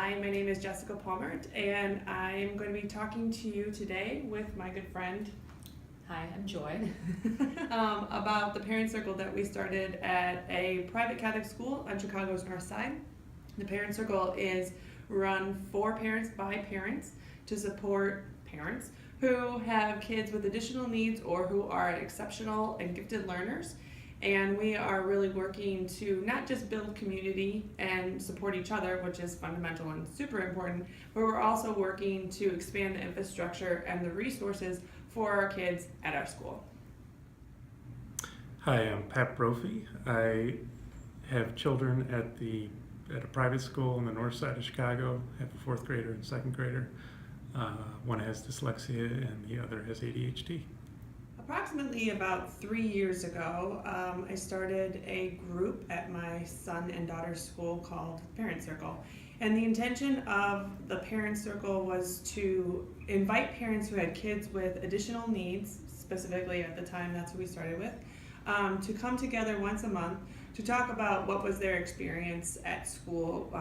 Hi, my name is Jessica Palmert, and I'm going to be talking to you today with my good friend. Hi, I'm Joy. About the parent circle that we started at a private Catholic school on Chicago's North Side. The parent circle is run for parents by parents to support parents who have kids with additional needs or who are exceptional and gifted learners. And we are really working to not just build community and support each other, which is fundamental and super important, but we're also working to expand the infrastructure and the resources for our kids at our school. Hi, I'm Pat Brophy. I have children at a private school on the north side of Chicago. I have a fourth grader and second grader. One has dyslexia and the other has ADHD. Approximately about 3 years ago, I started a group at my son and daughter's school called Parent Circle. And the intention of the Parent Circle was to invite parents who had kids with additional needs, specifically at the time that's who we started with, to come together once a month to talk about what was their experience at school,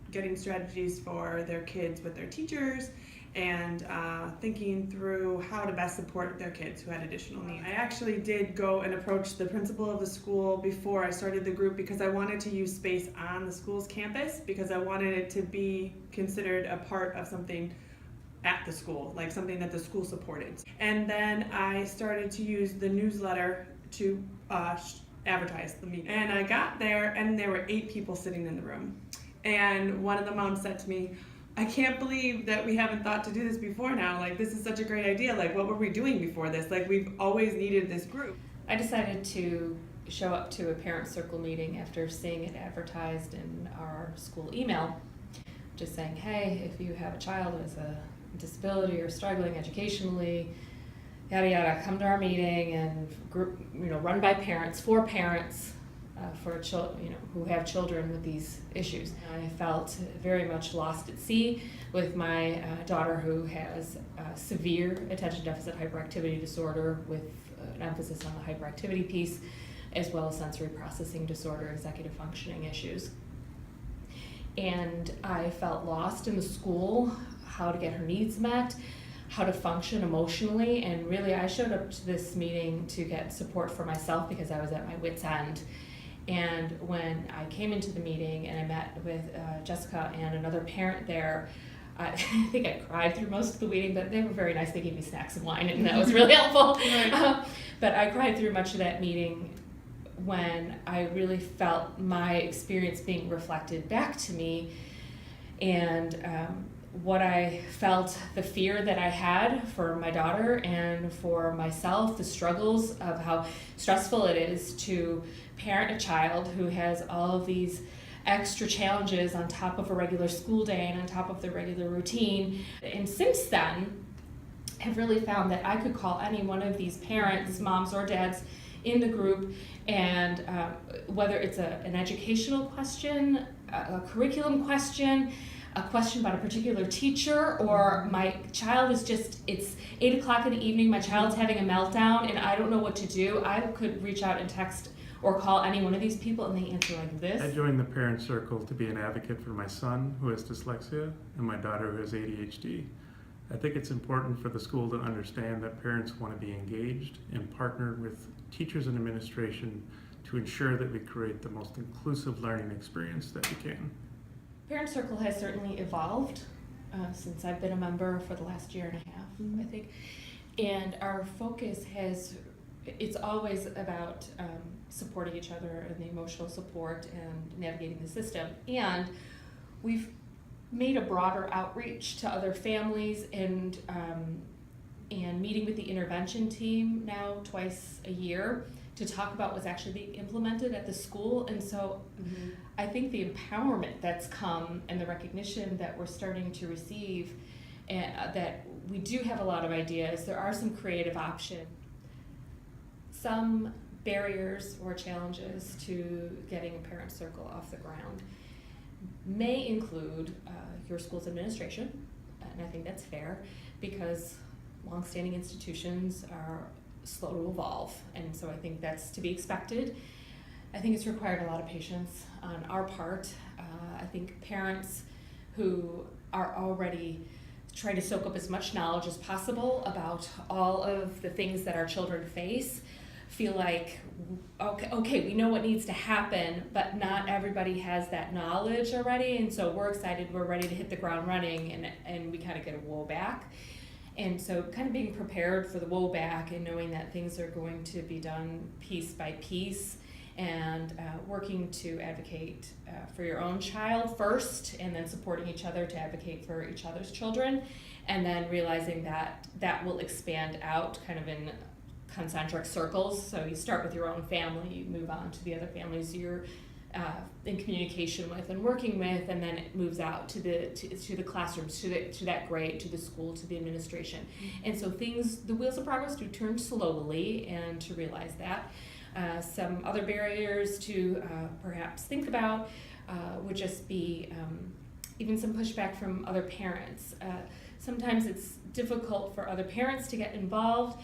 getting strategies for their kids with their teachers, and thinking through how to best support their kids who had additional needs. I actually did go and approach the principal of the school before I started the group because I wanted to use space on the school's campus because I wanted it to be considered a part of something at the school, like something that the school supported. And then I started to use the newsletter to advertise the meeting. And I got there and there were 8 people sitting in the room. And one of the moms said to me, I can't believe that we haven't thought to do this before now. Like, this is such a great idea. Like, what were we doing before this? Like, we've always needed this group. I decided to show up to a parent circle meeting after seeing it advertised in our school email, just saying, hey, if you have a child with a disability or struggling educationally, yada yada, come to our meeting, and group, run by parents, for parents, for children, who have children with these issues. I felt very much lost at sea with my daughter who has severe attention deficit hyperactivity disorder with an emphasis on the hyperactivity piece, as well as sensory processing disorder, executive functioning issues. And I felt lost in the school, how to get her needs met, how to function emotionally, and really I showed up to this meeting to get support for myself because I was at my wit's end. And when I came into the meeting and I met with Jessica and another parent there, I think I cried through most of the meeting, but they were very nice. They gave me snacks and wine, and that was really helpful. Right. But I cried through much of that meeting when I really felt my experience being reflected back to me, and what I felt, the fear that I had for my daughter and for myself, the struggles of how stressful it is to parent a child who has all of these extra challenges on top of a regular school day and on top of the regular routine. And since then, I've really found that I could call any one of these parents, moms or dads, in the group, and whether it's an educational question, a curriculum question, a question about a particular teacher, or my child is it's 8 o'clock in the evening, my child's having a meltdown and I don't know what to do, I could reach out and text or call any one of these people and they answer like this. I joined the parent circle to be an advocate for my son who has dyslexia and my daughter who has ADHD. I think it's important for the school to understand that parents want to be engaged and partner with teachers and administration to ensure that we create the most inclusive learning experience that we can. Parent Circle has certainly evolved since I've been a member for the last year and a half, I think. And our focus it's always about supporting each other and the emotional support and navigating the system. And we've made a broader outreach to other families and meeting with the intervention team now twice a year to talk about what's actually being implemented at the school. And so I think the empowerment that's come and the recognition that we're starting to receive, that we do have a lot of ideas, there are some creative options. Some barriers or challenges to getting a parent circle off the ground may include your school's administration, and I think that's fair because longstanding institutions are slow to evolve, and so I think that's to be expected. I think it's required a lot of patience on our part. I think parents who are already trying to soak up as much knowledge as possible about all of the things that our children face feel like, okay, we know what needs to happen, but not everybody has that knowledge already, and so we're excited, we're ready to hit the ground running, and we kind of get a whoa back. And so kind of being prepared for the whoa back and knowing that things are going to be done piece by piece, and working to advocate for your own child first, and then supporting each other to advocate for each other's children, and then realizing that that will expand out kind of in concentric circles. So you start with your own family, you move on to the other families you're in communication with and working with, and then it moves out to the classrooms, to that grade, to the school, to the administration. And so the wheels of progress do turn slowly, and to realize that. Some other barriers to perhaps think about would just be even some pushback from other parents. Sometimes it's difficult for other parents to get involved.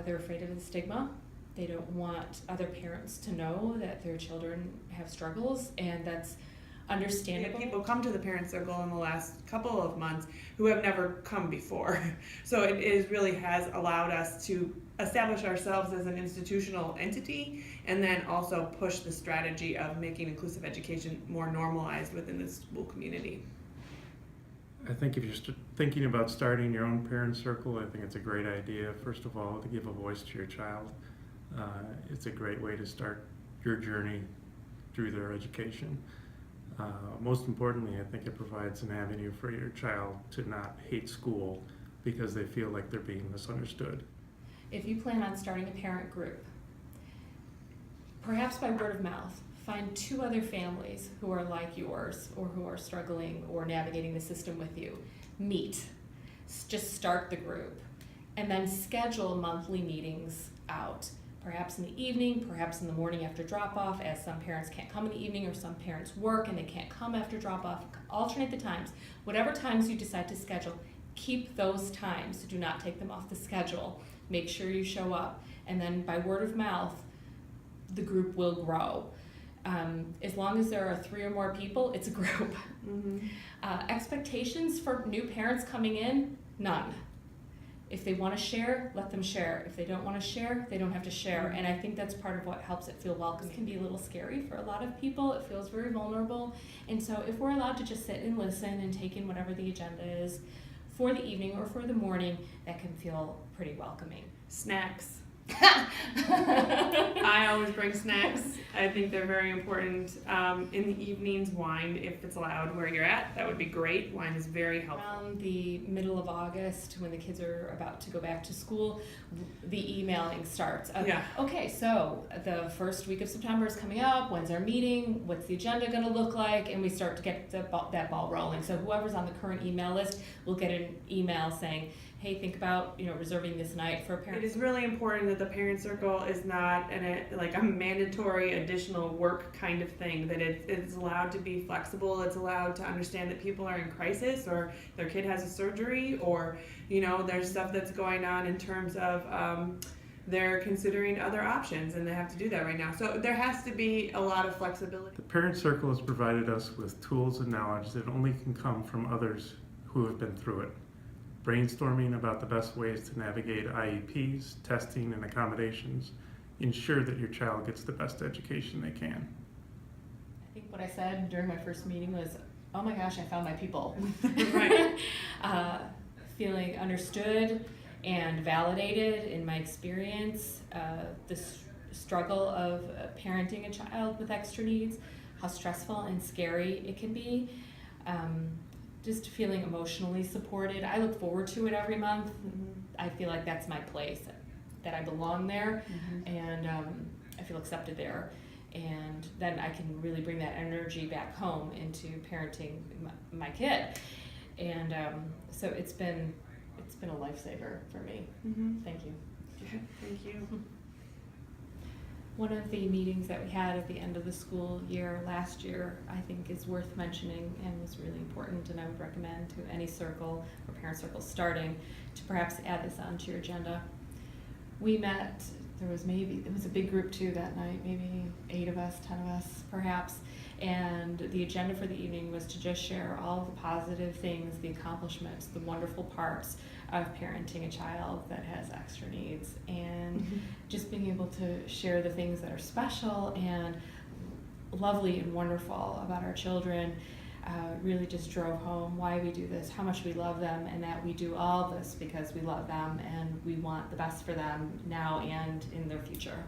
They're afraid of the stigma. They don't want other parents to know that their children have struggles, and that's understandable. People come to the parent circle in the last couple of months who have never come before. So it really has allowed us to establish ourselves as an institutional entity, and then also push the strategy of making inclusive education more normalized within the school community. I think if you're thinking about starting your own parent circle, I think it's a great idea, first of all, to give a voice to your child. It's a great way to start your journey through their education. Most importantly, I think it provides an avenue for your child to not hate school because they feel like they're being misunderstood. If you plan on starting a parent group, perhaps by word of mouth, find 2 other families who are like yours or who are struggling or navigating the system with you. Meet. Just start the group. And then schedule monthly meetings out. Perhaps in the evening, perhaps in the morning after drop-off, as some parents can't come in the evening or some parents work and they can't come after drop-off. Alternate the times. Whatever times you decide to schedule, keep those times. Do not take them off the schedule. Make sure you show up. And then by word of mouth, the group will grow. As long as there are 3 or more people, it's a group. Mm-hmm. Expectations for new parents coming in, none. If they want to share, let them share. If they don't want to share, they don't have to share. And I think that's part of what helps it feel welcome. It can be a little scary for a lot of people. It feels very vulnerable. And so if we're allowed to just sit and listen and take in whatever the agenda is for the evening or for the morning, that can feel pretty welcoming. Snacks. I always bring snacks. I think they're very important. In the evenings, wine, if it's allowed where you're at, that would be great. Wine is very helpful. Around the middle of August, when the kids are about to go back to school, the emailing starts. Okay, so the first week of September is coming up. When's our meeting? What's the agenda going to look like? And we start to get that ball rolling. So whoever's on the current email list will get an email saying, hey, think about reserving this night for a parent. It is really important that the parent circle is not a mandatory additional work kind of thing, that it's allowed to be flexible. It's allowed to understand that people are in crisis, or their kid has a surgery, or there's stuff that's going on in terms of they're considering other options, and they have to do that right now. So there has to be a lot of flexibility. The parent circle has provided us with tools and knowledge that only can come from others who have been through it. Brainstorming about the best ways to navigate IEPs, testing, and accommodations. Ensure that your child gets the best education they can. I think what I said during my first meeting was, oh my gosh, I found my people. Right. Feeling understood and validated in my experience, the struggle of parenting a child with extra needs, how stressful and scary it can be. Just feeling emotionally supported. I look forward to it every month. Mm-hmm. I feel like that's my place, that I belong there, Mm-hmm. and I feel accepted there. And then I can really bring that energy back home into parenting my kid. And so it's been a lifesaver for me. Mm-hmm. Thank you. Thank you. One of the meetings that we had at the end of the school year last year, I think, is worth mentioning and was really important, and I would recommend to any circle or parent circle starting to perhaps add this onto your agenda. We met there was it was a big group too that night, maybe 8 of us, 10 of us perhaps. And the agenda for the evening was to just share all of the positive things, the accomplishments, the wonderful parts of parenting a child that has extra needs, and just being able to share the things that are special and lovely and wonderful about our children. Really just drove home why we do this, how much we love them, and that we do all this because we love them and we want the best for them now and in their future.